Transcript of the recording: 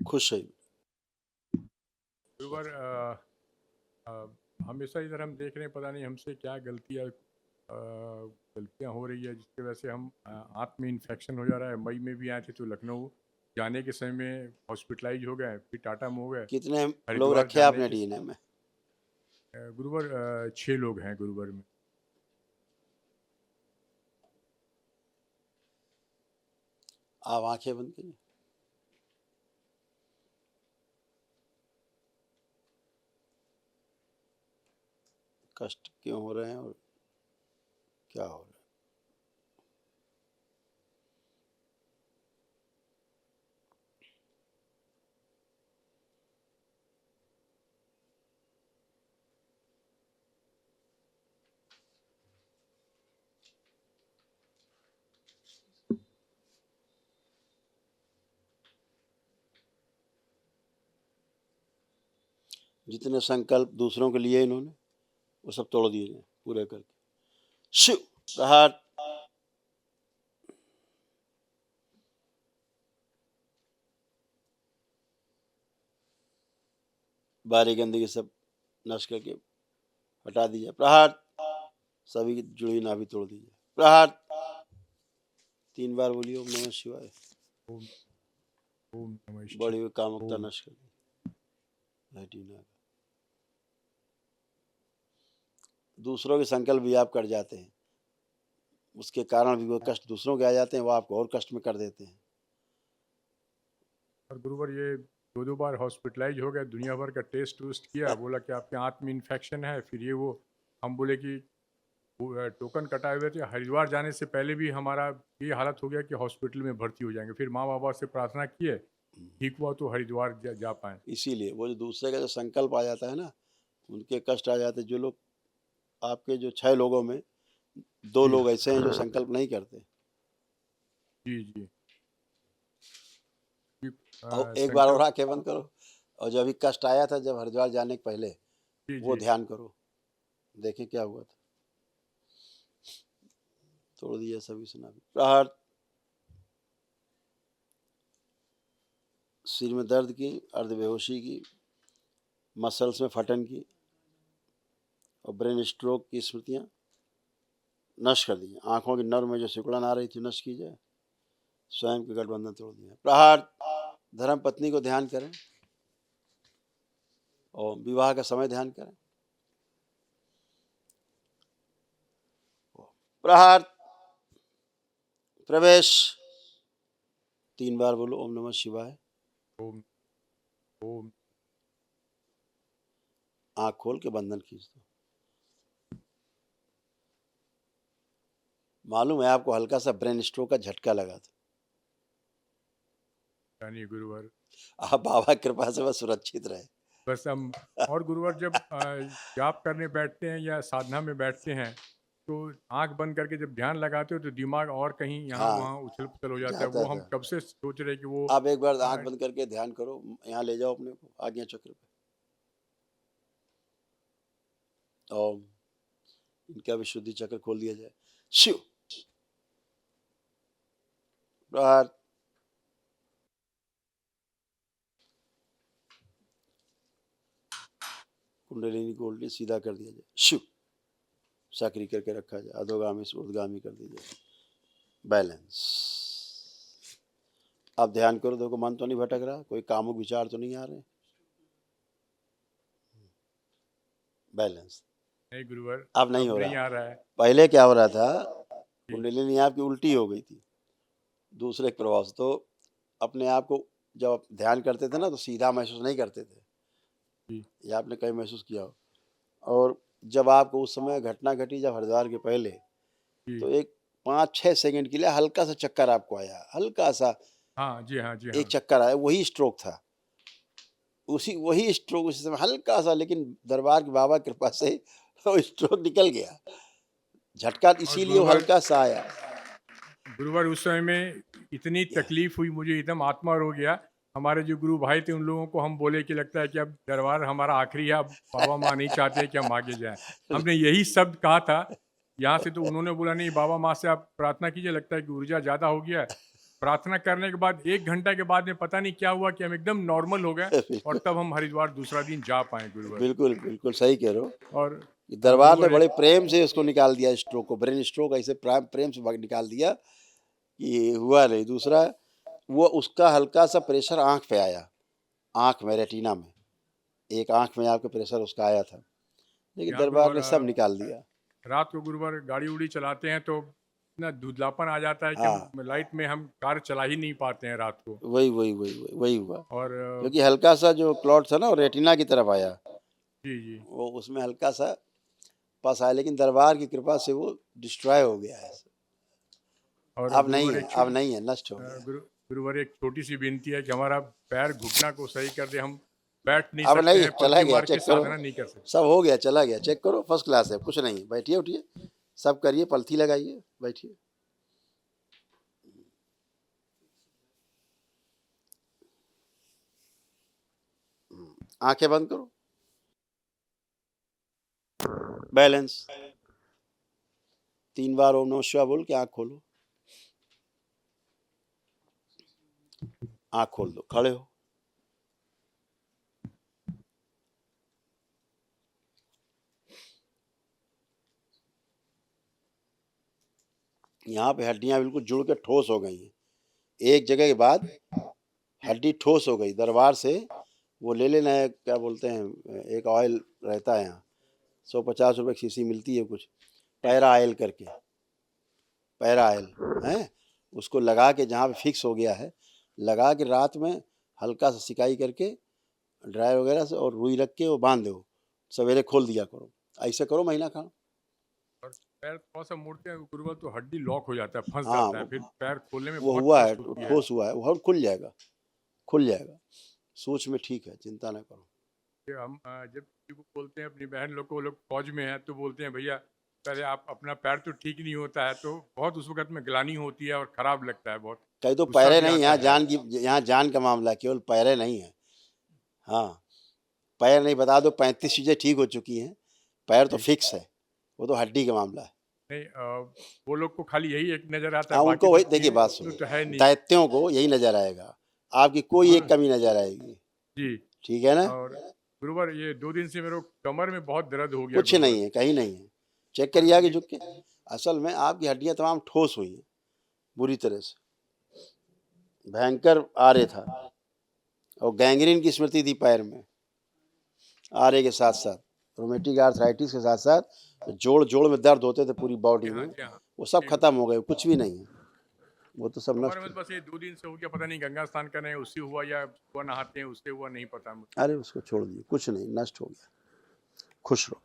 खुश है। गुरुवर हमेशा इधर हम देख रहे हैं, पता नहीं हमसे क्या गलतियां हो रही है जिसकी वजह से हम आंत में इन्फेक्शन हो जा रहा है। मई में भी आए थे तो लखनऊ जाने के समय में हॉस्पिटलाइज हो गए, फिर टाटा में हो गए। कितने लोग हरिद्वार रखे जाने आपने के डीएनए में? गुरुवर 6 लोग हैं गुरुवर में। आप आंखें बंद करिए। कष्ट क्यों हो रहे हैं और क्या हो रहा है? जितने संकल्प दूसरों के लिए इन्होंने वो सब तोड़ दिए जाए पूरे करके। शिव प्रहार। बारी गंदगी सब नष्ट करके हटा दीजिए। प्रहार। सभी की जुड़ी नाभि तोड़ दीजिए। प्रहार। 3 बार बोलिए ओम नमः शिवाय। ओम ओम नमः शिवाय। बड़ी हुई कामुकता ओम नष्ट कर दी। दूसरों के संकल्प भी आप कर जाते हैं, उसके कारण भी वो कष्ट दूसरों के आ जाते हैं, वो आपको और कष्ट में कर देते हैं। और गुरुवर ये 2 बार हॉस्पिटलाइज हो गए, दुनिया भर का टेस्ट वूस्ट किया, बोला कि आपके आंत में इन्फेक्शन है। फिर ये वो हम बोले कि टोकन कटाए हुए थे, हरिद्वार जाने से पहले भी हमारा ये हालत हो गया कि हॉस्पिटल में भर्ती हो जाएंगे। फिर माँ बाबा से प्रार्थना किए, ठीक हुआ तो हरिद्वार जा पाए। इसीलिए वो जो दूसरे का जो संकल्प आ जाता है ना, उनके कष्ट आ जाते। जो लोग आपके जो 6 लोगों में 2 जी लोग ऐसे हैं जो संकल्प नहीं करते। जी जी। कि, और एक बार और संकल्प। आंखें बंद करो, और जो अभी कष्ट आया था जब हरिद्वार जाने के पहले, जी वो जी। ध्यान करो, देखिए क्या हुआ था। तोड़ दिया सभी सुना भी। प्रहार। सिर में दर्द की, अर्ध बेहोशी की, मसल्स में फटन की और ब्रेन स्ट्रोक की स्मृतियां नष्ट कर दी। आंखों के नर्व में जो सिकुड़न आ रही थी नष्ट की जाए। स्वयं के गठबंधन तोड़ दिया। प्रहार। धर्म पत्नी को ध्यान करें और विवाह का समय ध्यान करें। प्रहार। प्रवेश। 3 बार बोलो ओम नमः शिवाय। ओम ओम। आंख खोल के बंधन खींच दो। मालूम है आपको हल्का सा ब्रेन स्ट्रोक का झटका लगा था। यानी गुरुवर आप बाबा कृपा से बस सुरक्षित रहे। बस हम। और गुरुवर जब जाप करने बैठते हैं या साधना में बैठते हैं तो आंख बंद करके जब ध्यान लगाते हो तो दिमाग और कहीं यहाँ हाँ, वहाँ उछल पुछल हो जाता है। जाता वो हम था। कब से सोच रहे हैं कि वो आप एक बार आंख बंद करके ध्यान करो, यहाँ ले जाओ अपने को आज्ञा चक्र पे, और इनका भी शुद्धि चक्र खोल दिया जाए। शिव प्रहार। कुंडलिनी को उल्टी सीधा कर दिया जाए। शिव सक्रिय करके रखा जाए। अधोगामी से ऊर्ध्वगामी कर दिया जाए। बैलेंस। अब ध्यान करो, देखो मन तो नहीं भटक रहा, कोई कामुक विचार तो नहीं आ रहे। बैलेंस। नहीं गुरुवर अब नहीं अब हो नहीं रहा। आ रहा है। पहले क्या हो रहा था, जी कुंडलिनी आपकी उल्टी हो गई थी दूसरे के प्रभाव से। तो अपने आप को जब आप ध्यान करते थे ना तो सीधा महसूस नहीं करते थे, जी ये आपने कहीं महसूस किया हो। और जब आपको उस समय घटना घटी जब हरिद्वार के पहले, जी। तो एक 5-6 सेकंड के लिए हल्का सा चक्कर आपको आया, हल्का सा हाँ जी हाँ जी एक हाँ। चक्कर आया, वही स्ट्रोक था। वही स्ट्रोक उसी समय हल्का सा, लेकिन दरबार की बाबा की कृपा से वो स्ट्रोक निकल गया। झटका और इसीलिए वो गुरुवर हल्का सा आया। गुरुवर उस समय में इतनी तकलीफ हुई मुझे, एकदम आत्मा रो गया। हमारे जो गुरु भाई थे उन लोगों को हम बोले कि लगता है कि अब दरबार हमारा आखिरी है, अब बाबा माँ नहीं चाहते कि हम आगे जाएं। हमने यही शब्द कहा था यहाँ से, तो उन्होंने बोला नहीं बाबा माँ से आप प्रार्थना कीजिए, लगता है कि ऊर्जा ज़्यादा हो गया है, प्रार्थना करने के बाद 1 घंटा के बाद में पता नहीं क्या हुआ कि हम एकदम नॉर्मल हो गए और बिल्कुल तब हम हरिद्वार दूसरा दिन जा पाए गुरुवर। बिल्कुल बिल्कुल सही कह रहे हो। और कि दरबार ने गुरुवर बड़े एक प्रेम से उसको निकाल दिया, स्ट्रोक को, ब्रेन स्ट्रोक ऐसे प्रेम से निकाल दिया कि हुआ नहीं। दूसरा, वो उसका हल्का सा प्रेशर आंख पे आया, आंख में, रेटिना में, एक आंख में आपके प्रेशर उसका आया था, लेकिन यहाँ दरबार गुरुवर ने सब निकाल दिया। रात को गुरुवर गाड़ी उड़ी चलाते हैं तो इतना धुंधलापन आ जाता है कि हाँ, हम लाइट में हम कार चला ही नहीं पाते हैं रात को। वही हुआ, और क्योंकि हल्का सा जो क्लॉट था ना वो रेटिना की तरफ आया, जी जी। वो उसमें हल्का सा पास आया, लेकिन दरबार की कृपा से वो डिस्ट्रॉय हो गया है। और अब नहीं गुरुवर है, एक अब नहीं है, नष्ट हो गया। गुरुवर एक छोटी सी विनती है कि हमारा पैर घुटना को सही कर दे। हम बैठ नहीं अब सकते नहीं है, हैं, चला पलथी गया, मार के चेक करो, साधना नहीं कर सकते। सब हो गया, चला गया, चेक करो, फर्स्ट क्लास है, कुछ नहीं, बैठिए उठिए, सब करिए, पलथी लगाइए, बैठिए। आंखें बंद करो, बैलेंस, 3 बार ओम नमः शिवाय बोल के आंख खोलो, आंख खोल दो, खड़े हो। यहाँ पे हड्डियां बिल्कुल जुड़ के ठोस हो गई हैं, एक जगह के बाद हड्डी ठोस हो गई। दरबार से वो ले लेना है, क्या बोलते हैं, एक ऑयल रहता है यहाँ, 150 रुपये की शीशी मिलती है कुछ, पैरा ऑयल करके, पैरा ऑयल है, उसको लगा के जहाँ पे फिक्स हो गया है, लगा के रात में हल्का सा सिकाई करके ड्राई वगैरह से, और रुई रख के वो बांध दो, सवेरे खोल दिया करो, ऐसे करो महीना खाना। और पैर थोड़ा सा मोड़ते हैं गुरुवर तो हड्डी लॉक हो जाता है, फंस हाँ, जाता है, फिर पैर खोलने में वो बहुत हुआ है, कष्ट होती है। ठोस हुआ है, वो खुल जाएगा, खुल जाएगा, सोच में ठीक है, चिंता ना करो। कि हम जब किसी को बोलते हैं, अपनी बहन लोग को, वो लोग फौज में हैं, तो बोलते हैं भैया पहले आप, अपना पैर तो ठीक नहीं होता है, तो बहुत उस वक्त में ग्लानि होती है और खराब लगता है, बहुत कहीं तो गुस्सा पैरे भी नहीं, आता यहाँ है। जान की, यहाँ जान का मामला है, केवल पैरे नहीं है। हाँ, पैर नहीं, बता दो 35 चीजें ठीक हो चुकी हैं, पैर तो जी। फिक्स है, वो तो हड्डी का मामला है। नहीं वो लोग को खाली यही एक नजर आता है, हाँ, बाकी उनको तो वही, देखिए बात चीजें सुनिए, तो है नहीं। दैत्यों को यही नजर आएगा, आपकी कोई एक कमी नजर आएगी, जी। ठीक है ना। और गुरुवर ये 2 दिन से मेरे को कमर में बहुत दर्द हो गया कुछ गुरुवर। नहीं है, कहीं नहीं है, चेक और करिए आगे ये झुक के, असल में आपकी हड्डियां तमाम ठोस हुई हैं बुरी तरह से, भयंकर आरे था, और गैंग्रीन की स्मृति थी पैर में, आरे के साथ साथ रोमेटिक आर्थराइटिस के साथ साथ जोड़ जोड़ में दर्द होते थे पूरी बॉडी जी हाँ, में, जी हाँ। वो सब ये खत्म हो गए, कुछ भी नहीं है, वो तो सब कमर नष्ट में हो। तो बस ये 2 दिन से हो गया, पता नहीं गंगा स्नान कर रहे हैं उससे हुआ या सुबह नहाते हैं उससे हुआ, नहीं पता मुझे। अरे उसको छोड़ दिए, कुछ नहीं, नष्ट हो गया, खुश रहो।